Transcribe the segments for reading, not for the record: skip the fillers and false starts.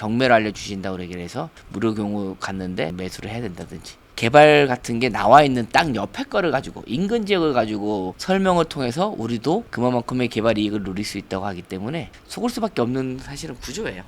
경매를 알려주신다고 얘기를 해서 무료 경우 갔는데 매수를 해야 된다든지, 개발 같은 게 나와 있는 땅 옆에 거를 가지고 인근 지역을 가지고 설명을 통해서 우리도 그만큼의 개발 이익을 누릴 수 있다고 하기 때문에 속을 수밖에 없는 사실은 구조예요.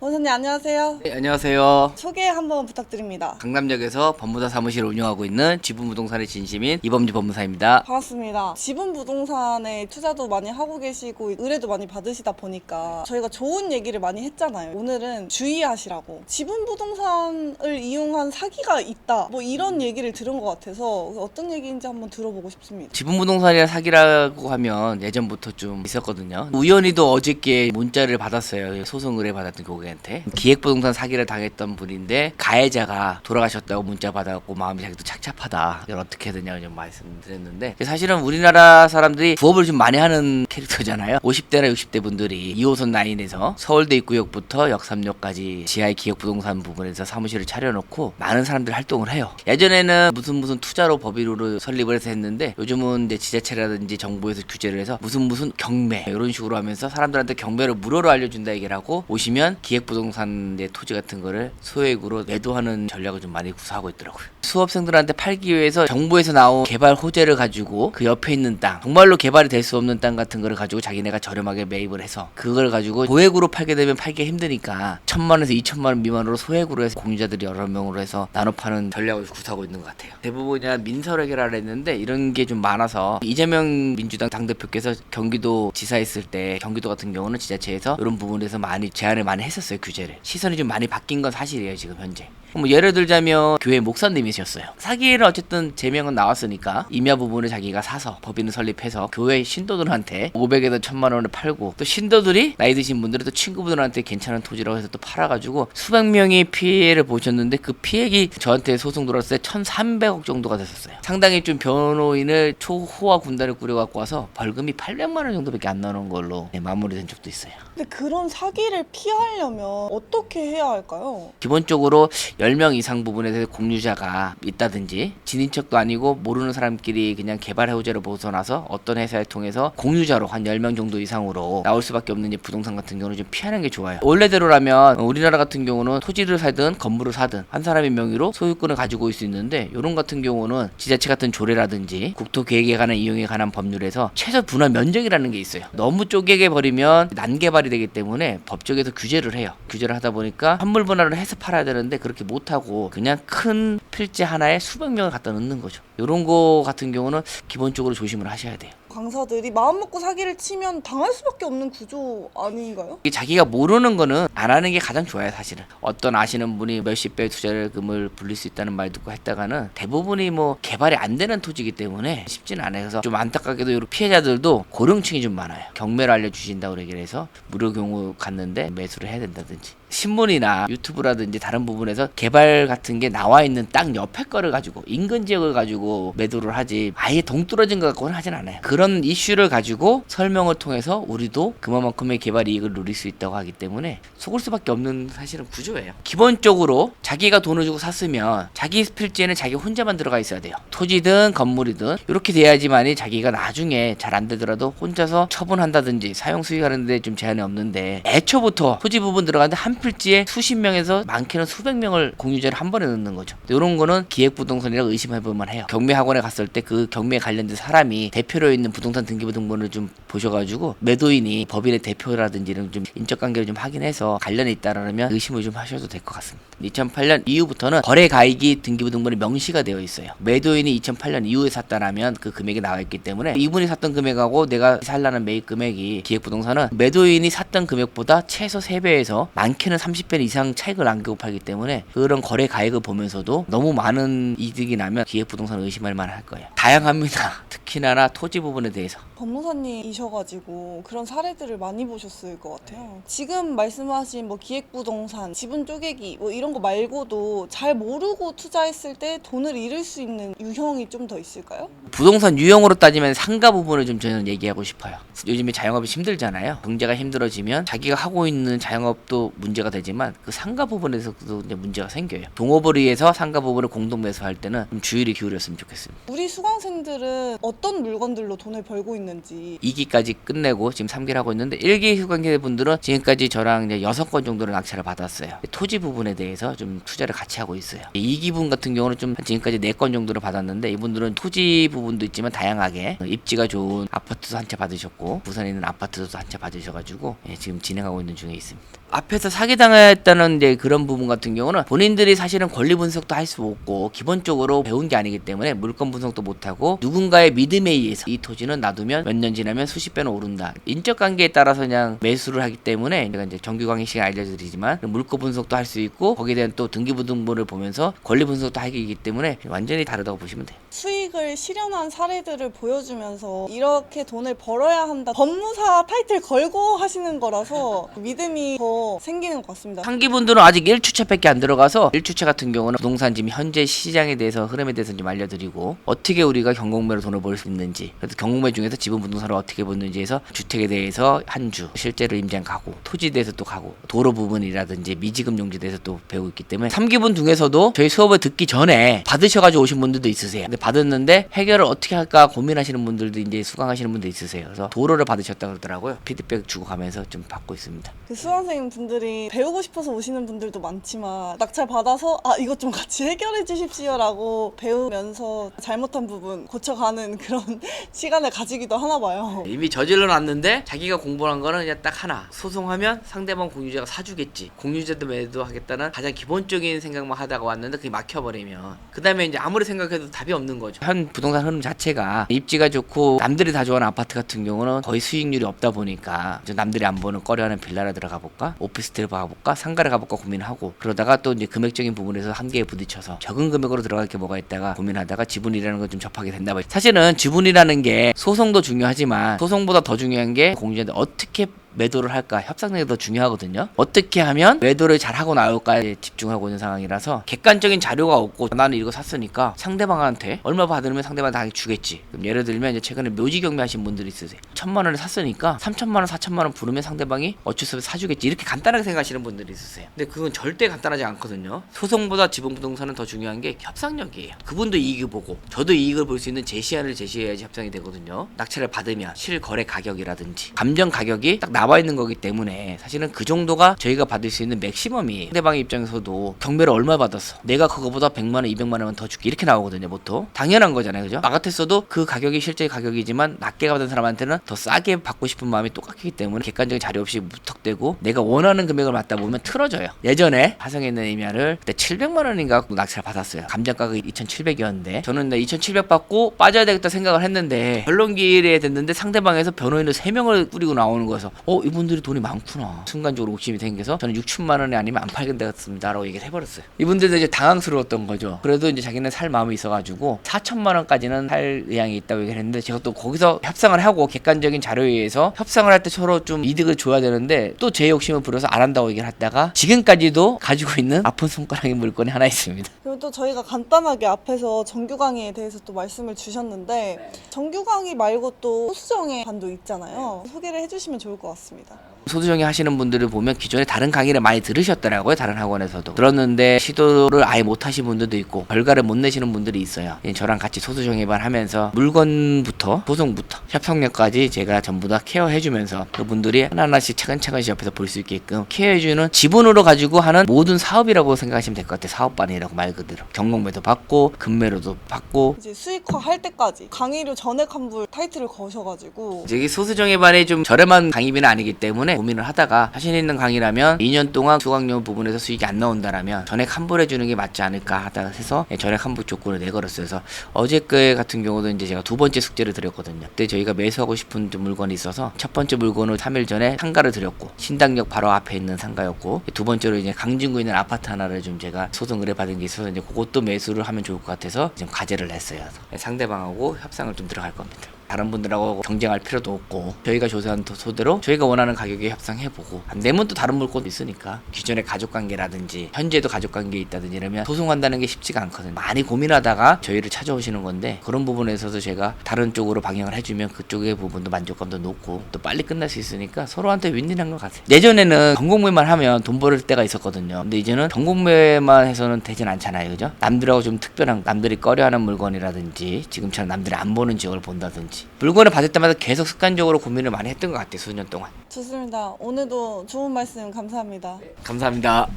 원사님 안녕하세요. 네, 안녕하세요. 소개 한번 부탁드립니다. 강남역에서 법무사 사무실을 운영하고 있는 지분부동산의 진심인 이범주 법무사입니다. 반갑습니다. 지분 부동산에 투자도 많이 하고 계시고 의뢰도 많이 받으시다 보니까 저희가 좋은 얘기를 많이 했잖아요. 오늘은 주의하시라고, 지분 부동산을 이용한 사기가 있다, 뭐 이런 얘기를 들은 것 같아서 어떤 얘기인지 한번 들어보고 싶습니다. 지분부동산이라 사기라고 하면 예전부터 좀 있었거든요. 우연히도 어저께 문자를 받았어요. 소송 의뢰 받았던 고객한테. 기획부동산 사기를 당했던 분인데 가해자가 돌아가셨다고 문자 받아갖고 마음이 자기도 착잡하다, 이걸 어떻게 해야 되냐고 좀 말씀드렸는데, 사실은 우리나라 사람들이 부업을 좀 많이 하는 캐릭터잖아요. 50대나 60대 분들이 2호선 라인에서 서울대 입구역부터 역삼역까지 지하의 기획부동산 부분에서 사무실을 차려놓고 많은 사람들이 활동을 해요. 예전에는 무슨 투자로 법인으로 설립을 해서 했는데, 요즘은 이제 지자체라든지 정부에서 규제를 해서 무슨 경매 이런 식으로 하면서 사람들한테 경매를 무료로 알려준다 얘기를 하고 오시면 기획부동산의 토지 같은 거를 소액으로 매도하는 전략을 좀 많이 구사하고 있더라고요. 수업생들한테 팔기 위해서 정부에서 나온 개발 호재를 가지고 그 옆에 있는 땅, 정말로 개발이 될 수 없는 땅 같은 거를 가지고 자기네가 저렴하게 매입을 해서 그걸 가지고 소액으로 팔게 되면 팔기 힘드니까 1,000만원에서 2,000만원 미만으로 소액으로 해서 공유자들이 여러 명으로 해서 나눠 파는 전략을 구사하고 있는 것 같아요. 대부분이 민설 해결하려 했는데 이런 게 좀 많아서, 이재명 민주당 당대표께서 경기도 지사 있을 때 경기도 같은 경우는 지자체에서 이런 부분에서 많이 제한을 많이 했었어요. 규제를. 시선이 좀 많이 바뀐 건 사실이에요, 지금 현재. 뭐 예를 들자면 교회 목사님이셨어요. 사기에는 어쨌든 제명은 나왔으니까 임야 부분을 자기가 사서 법인을 설립해서 교회 신도들한테 500에서 1,000만 원을 팔고, 또 신도들이 나이 드신 분들은 또 친구분들한테 괜찮은 토지라고 해서 또 팔아가지고 수백 명이 피해를 보셨는데, 그 피해액이 저한테 소송 들어왔을 때 1,300억 정도가 됐었어요. 상당히 좀 변호인을 초호화 군단을 꾸려갖고 와서 벌금이 800만 원 정도밖에 안 나오는 걸로 마무리된 적도 있어요. 근데 그런 사기를 피하려면 어떻게 해야 할까요? 기본적으로 10명 이상 부분에 대해서 공유자가 있다든지, 지인척도 아니고 모르는 사람끼리 그냥 개발 호재를 벗어나서 어떤 회사를 통해서 공유자로 한 10명 정도 이상으로 나올 수밖에 없는 부동산 같은 경우는 좀 피하는 게 좋아요. 원래대로라면 우리나라 같은 경우는 토지를 사든 건물을 사든 한 사람의 명의로 소유권을 가지고 있을 수 있는데, 이런 같은 경우는 지자체 같은 조례라든지 국토계획에 관한 이용에 관한 법률에서 최소 분할 면적이라는 게 있어요. 너무 쪼개게 버리면 난개발이 되기 때문에 법적에서 규제를 해요. 규제를 하다 보니까 환물 분할을 해서 팔아야 되는데 그렇게 못하고 그냥 큰 필지 하나에 수백 명을 갖다 넣는 거죠. 이런 거 같은 경우는 기본적으로 조심을 하셔야 돼요. 강사들이 마음먹고 사기를 치면 당할 수밖에 없는 구조 아닌가요? 자기가 모르는 거는 안 하는 게 가장 좋아요. 사실은 어떤 아시는 분이 몇십 배 투자금을 불릴 수 있다는 말 듣고 했다가는 대부분이 뭐 개발이 안 되는 토지이기 때문에 쉽진 않아요. 그래서 좀 안타깝게도 이런 피해자들도 고령층이 좀 많아요. 경매를 알려주신다고 얘기를 해서 무료 경우 갔는데 매수를 해야 된다든지, 신문이나 유튜브라든지 다른 부분에서 개발 같은 게 나와 있는 땅 옆에 거를 가지고 인근 지역을 가지고 매도를 하지, 아예 동떨어진 것 갖고는 하진 않아요. 그런 이슈를 가지고 설명을 통해서 우리도 그만큼의 개발 이익을 누릴 수 있다고 하기 때문에 속을 수밖에 없는 사실은 구조예요. 기본적으로 자기가 돈을 주고 샀으면 자기 필지에는 자기 혼자만 들어가 있어야 돼요. 토지든 건물이든 이렇게 돼야지만이 자기가 나중에 잘 안 되더라도 혼자서 처분한다든지 사용 수익하는데 좀 제한이 없는데, 애초부터 토지 부분 들어가는데 한 필지에 수십 명에서 많게는 수백 명을 공유자를 한 번에 넣는 거죠. 이런 거는 기획부동산이라고 의심해볼만 해요. 경매학원에 갔을 때 그 경매에 관련된 사람이 대표로 있는 부동산 등기부등본을 좀 보셔가지고 매도인이 법인의 대표라든지 이런 좀 인적관계를 좀 확인해서 관련이 있다라면 의심을 좀 하셔도 될 것 같습니다. 2008년 이후부터는 거래 가액이 등기부등본에 명시가 되어 있어요. 매도인이 2008년 이후에 샀다라면 그 금액이 나와 있기 때문에 이분이 샀던 금액하고 내가 살라는 매입 금액이, 기획부동산은 매도인이 샀던 금액보다 최소 3배에서 많게는 30배 이상 차익을 남기고 팔기 때문에 그런 거래 가액을 보면서도 너무 많은 이득이 나면 기획부동산을 의심할 만할 거예요. 다양합니다. 특히나 토지 부분에 대해서. 법무사님이셔가지고 그런 사례들을 많이 보셨을 것 같아요. 지금 말씀하신 뭐 기획부동산, 지분 쪼개기 뭐 이런 거 말고도 잘 모르고 투자했을 때 돈을 잃을 수 있는 유형이 좀 더 있을까요? 부동산 유형으로 따지면 상가 부분을 좀 저는 얘기하고 싶어요. 요즘에 자영업이 힘들잖아요. 경제가 힘들어지면 자기가 하고 있는 자영업도 문제가 되지만 그 상가 부분에서도 이제 문제가 생겨요. 동업을 위해서 상가 부분을 공동 매수할 때는 좀 주의를 기울였으면 좋겠습니다. 우리 수강생들은 어떤 물건들로 돈을 벌고 있는 있는지. 2기까지 끝내고 지금 3기를 하고 있는데 1기 휴관계 분들은 지금까지 저랑 이제 6건 정도로 낙찰을 받았어요. 토지 부분에 대해서 좀 투자를 같이 하고 있어요. 2기 분 같은 경우는 좀 지금까지 4건 정도를 받았는데 이분들은 토지 부분도 있지만 다양하게 입지가 좋은 아파트도 한 채 받으셨고 부산에 있는 아파트도 한 채 받으셔가지고 지금 진행하고 있는 중에 있습니다. 앞에서 사기당했다는 이제 그런 부분 같은 경우는 본인들이 사실은 권리 분석도 할 수 없고 기본적으로 배운 게 아니기 때문에 물건 분석도 못하고 누군가의 믿음에 의해서 이 토지는 놔두면 몇 년 지나면 수십 배는 오른다. 인적 관계에 따라서 그냥 매수를 하기 때문에 제가 이제 정규 강의 시간에 알려드리지만 물건 분석도 할 수 있고 거기에 대한 또 등기부등본을 보면서 권리 분석도 하기 때문에 완전히 다르다고 보시면 돼요. 수익을 실현한 사례들을 보여주면서 이렇게 돈을 벌어야 한다. 법무사 타이틀 걸고 하시는 거라서 믿음이 더 생기는 것 같습니다. 상기분들은 아직 1주차밖에 안 들어가서 1주차 같은 경우는 부동산 지금 현재 시장에 대해서 흐름에 대해서 좀 알려드리고 어떻게 우리가 경공매로 돈을 벌 수 있는지 그래서 경공매 중에서 지분 부동산을 어떻게 보는지 해서 주택에 대해서 한 주 실제로 임장 가고 토지에 대해서 또 가고 도로 부분이라든지 미지급 용지에 대해서 또 배우고 있기 때문에 3기분 중에서도 저희 수업을 듣기 전에 받으셔가지고 오신 분들도 있으세요. 근데 받았는데 해결을 어떻게 할까 고민하시는 분들도 이제 수강하시는 분도 있으세요. 그래서 도로를 받으셨다 그러더라고요. 피드백 주고 가면서 좀 받고 있습니다. 그 수강생 분들이 배우고 싶어서 오시는 분들도 많지만 낙찰 받아서 아 이것 좀 같이 해결해 주십시오라고 배우면서 잘못한 부분 고쳐가는 그런 시간을 가지기도 하나 봐요. 이미 저질러 놨는데 자기가 공부한 거는 그냥 딱 하나 소송하면 상대방 공유자가 사주겠지 공유자도 매도하겠다는 가장 기본적인 생각만 하다가 왔는데 그게 막혀버리면 그 다음에 이제 아무리 생각해도 답이 없는 거죠. 현 부동산 흐름 자체가 입지가 좋고 남들이 다 좋아하는 아파트 같은 경우는 거의 수익률이 없다 보니까 남들이 안 보는 꺼려하는 빌라를 들어가 볼까 오피스텔 가볼까 상가를 가볼까 고민하고 그러다가 또 이제 금액적인 부분에서 한계에 부딪혀서 적은 금액으로 들어갈 게 뭐가 있다가 고민하다가 지분이라는 걸 좀 접하게 된다. 사실은 지분이라는 게 소송도 중요하지만 소송보다 더 중요한 게 공유자한테 어떻게 매도를 할까 협상력이 더 중요하거든요. 어떻게 하면 매도를 잘 하고 나올까에 집중하고 있는 상황이라서 객관적인 자료가 없고 나는 이거 샀으니까 상대방한테 얼마 받으면 상대방 다 주겠지. 그럼 예를 들면 이제 최근에 묘지 경매하신 분들이 있으세요. 1,000만 원에 샀으니까 3,000만 원, 4,000만 원 부르면 상대방이 어쩔 수 없이 사주겠지. 이렇게 간단하게 생각하시는 분들이 있으세요. 근데 그건 절대 간단하지 않거든요. 소송보다 지분 부동산은 더 중요한 게 협상력이에요. 그분도 이익을 보고 저도 이익을 볼 수 있는 제시안을 제시해야지 협상이 되거든요. 낙찰을 받으면 실거래 가격이라든지 감정 가격이 딱 나와 있는 거기 때문에 사실은 그 정도가 저희가 받을 수 있는 맥시멈이에요. 상대방의 입장에서도 경매를 얼마 받았어? 내가 그거보다 100만 원, 200만 원 더 줄게 이렇게 나오거든요. 보통 당연한 거잖아요, 그죠? 나 같았어도 그 가격이 실제 가격이지만 낮게 받은 사람한테는 더 싸게 받고 싶은 마음이 똑같기 때문에 객관적인 자료 없이 무턱대고 내가 원하는 금액을 맞다 보면 틀어져요. 예전에 화성에 있는 임야를 그때 700만 원인가 낙찰 받았어요. 감정 가격이 2,700이었는데 저는 2,700 받고 빠져야 되겠다 생각을 했는데 변론기일에 됐는데 상대방에서 변호인을 3명을 꾸리고 나오는 거여서 이분들이 돈이 많구나. 순간적으로 욕심이 생겨서 저는 6천만 원이 아니면 안 팔겠습니다 라고 얘기를 해버렸어요. 이분들도 이제 당황스러웠던 거죠. 그래도 이제 자기는 살 마음이 있어가지고 4천만 원까지는 살 의향이 있다고 얘기를 했는데 제가 또 거기서 협상을 하고 객관적인 자료에 의해서 협상을 할 때 서로 좀 이득을 줘야 되는데 또 제 욕심을 부려서 안 한다고 얘기를 했다가 지금까지도 가지고 있는 아픈 손가락의 물건이 하나 있습니다. 그리고 또 저희가 간단하게 앞에서 정규 강의에 대해서 또 말씀을 주셨는데 정규 강의 말고 또 소수정의 반도 있잖아요. 소개를 해주시면 좋을 것 같습니다. 소수정의 하시는 분들을 보면 기존에 다른 강의를 많이 들으셨더라고요. 다른 학원에서도 들었는데 시도를 아예 못 하신 분들도 있고 결과를 못 내시는 분들이 있어요. 저랑 같이 소수정의반 하면서 물건부터 소송부터 협상력까지 제가 전부 다 케어해주면서 그분들이 하나하나씩 차근차근씩 옆에서 볼 수 있게끔 케어해주는 지분으로 가지고 하는 모든 사업이라고 생각하시면 될 것 같아요. 사업반이라고 말 그대로 경공매도 받고 금매로도 받고 이제 수익화 할 때까지 강의료 전액 환불 타이틀을 거셔가지고 이제 소수정의반이 좀 저렴한 강의비는 아니기 때문에 고민을 하다가 자신 있는 강의라면 2년 동안 수강료 부분에서 수익이 안 나온다라면 전액 환불해주는 게 맞지 않을까 하다가 해서 전액 환불 조건을 내걸었어요. 그래서 어저께 같은 경우도 이제 제가 2번째 숙제를 드렸거든요. 그때 저희가 매수하고 싶은 좀 물건이 있어서 첫 번째 물건을 3일 전에 상가를 드렸고 신당역 바로 앞에 있는 상가였고 두 번째로 이제 강진구에 있는 아파트 하나를 좀 제가 소송 의뢰받은 게 있어서 이제 그것도 매수를 하면 좋을 것 같아서 지금 과제를 냈어요. 상대방하고 협상을 좀 들어갈 겁니다. 다른 분들하고 경쟁할 필요도 없고 저희가 조사한 토대로 저희가 원하는 가격에 협상해보고 안 되면 또 다른 물건도 있으니까 기존의 가족관계라든지 현재도 가족관계에 있다든지 이러면 소송한다는 게 쉽지가 않거든요. 많이 고민하다가 저희를 찾아오시는 건데 그런 부분에서도 제가 다른 쪽으로 방향을 해주면 그쪽의 부분도 만족감도 높고 또 빨리 끝날 수 있으니까 서로한테 윈윈한 것 같아요. 예전에는 경공매만 하면 돈 벌을 때가 있었거든요. 근데 이제는 경공매만 해서는 되진 않잖아요, 그죠? 남들하고 좀 특별한 남들이 꺼려하는 물건이라든지 지금처럼 남들이 안 보는 지역을 본다든지 거지. 물건을 받을 때마다 계속 습관적으로 고민을 많이 했던 것 같아, 수년 동안. 좋습니다. 오늘도 좋은 말씀 감사합니다. 감사합니다.